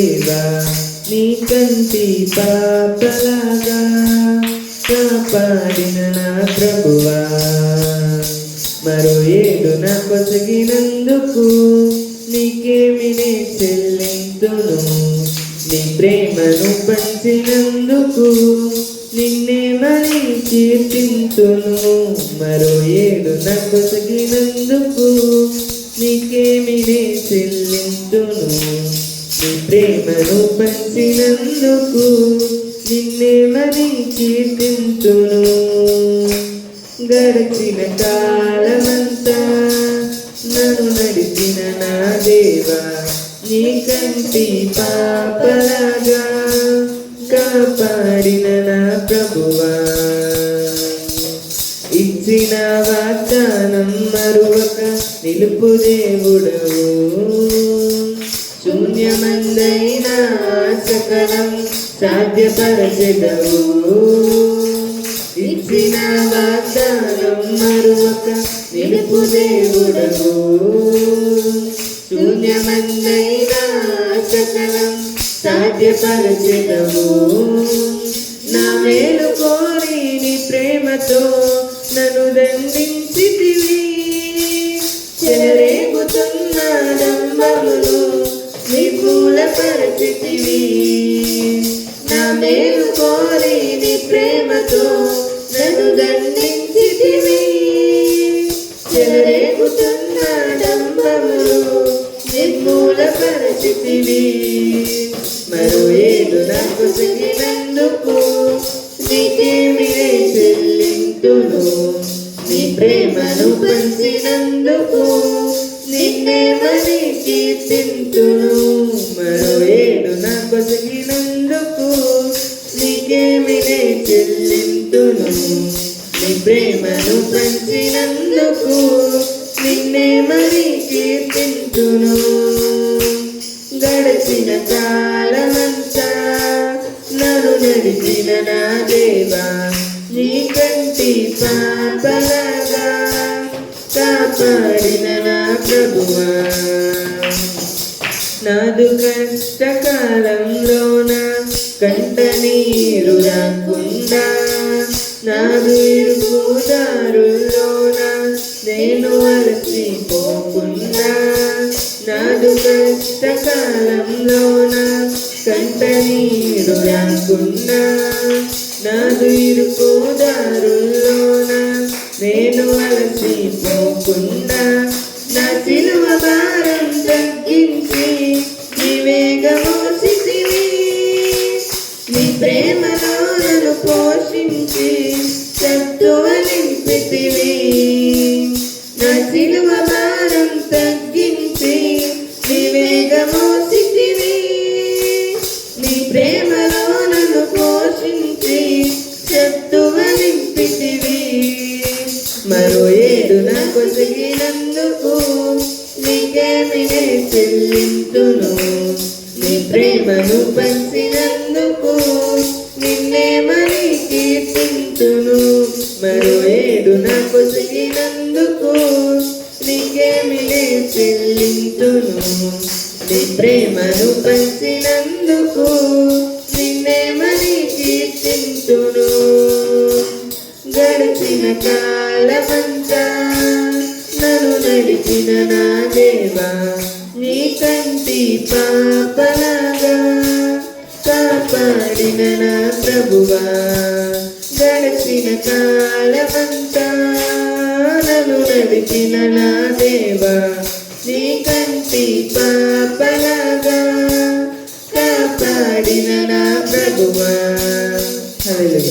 దేవా నీ కంటి పాపలాగా కాపాడిన నా ప్రభువా మరో ఏడు నా కొసగినందుకు నీకేమి నే చెల్లింతును నీ ప్రేమను పంచినందుకు నిన్నే మరి కీర్తింతును మరో ఏడు నా కొసగినందుకు నీకేమి నే చెల్లింతును నీ ప్రేమను పంచినందుకు నిన్నే మరి కీర్తింతును గడిచిన కాలమంతా నన్ను నడిచిన నా దేవా నీ కంటి పాపలాగా కాపాడిన నా ప్రభువా ఇచ్చిన వాగ్దానం మరువక నిలుపు దేవుడవు శూన్యమందైన సకలం సాధ్యపరచెదవు ఇచ్చిన వాగ్దానం మరువక నిలుపు దేవుడవు శూన్యమందైన సకలం సాధ్యపరచెదవు నా మేలు కోరి నీ ప్రేమతో నన్ను దండించితివి చెలరేగుతున్న డంబమును నిర్మూలపరచితివి నా మేలు కోరి నీ ప్రేమతో నన్ను దండించితివి చెలరేగుతున్న డంబమును నిర్మూలపరచితివి మరో ఏడు నాకు తగినందుకు నీకేమి చెల్లింతును నీ ప్రేమను పంచినందుకు నిన్నే మరి కీర్తింతును మరో ఏడు నాకు తగినందుకు నీకేమి చెల్లింతును నీ ప్రేమను పంచినందుకు నిన్నే మరి కీర్తింతును గడిచిన కాలమంతా నన్ను నడిచిన నా దేవా నీ కంటి పాపలాగా కాపాడిన నా ప్రభువా నాదు కష్టకాలంలోన కంట నీరు రాకుండా నాదు ఇరుకుదారుల్లోన నేను అలసిపోకుండా నాదు కష్టకాలంలోన కంట నీరు రాకుండా నాదు ఇరుకుదారుల్లోన నేను అలసిపోకుండా నా సిలువ భారం తగ్గించి నీ వేగమోసితివి నీ ప్రేమలో నన్ను పోషించి సత్తువ నింపితివి నా సిలువ భారం తగ్గించి నీ వేగమోసితివి నీ ప్రేమలో నన్ను పోషించి సత్తువ నింపితివి మరో ఏడు నా కొసగినందుకు నీకేమి నే చెల్లింతును నీ ప్రేమను పంచినందుకు నిన్నే మరి కీర్తింతును మరో ఏడు నా కొసగినందుకు నీకేమి నే చెల్లింతును నీ ప్రేమను పంచినందుకు నిన్నే మరి కీర్తింతును గడిచిన కాలమంతా నన్ను నడిచిన నా దేవా నీ కంటి పాపలాగా కాపాడిన నా ప్రభువా గడిచిన కాలమంతా నన్ను నడిచిన నా దేవా నీ కంటి పాపలాగా కాపాడిన నా ప్రభువా హల్లెలూయా.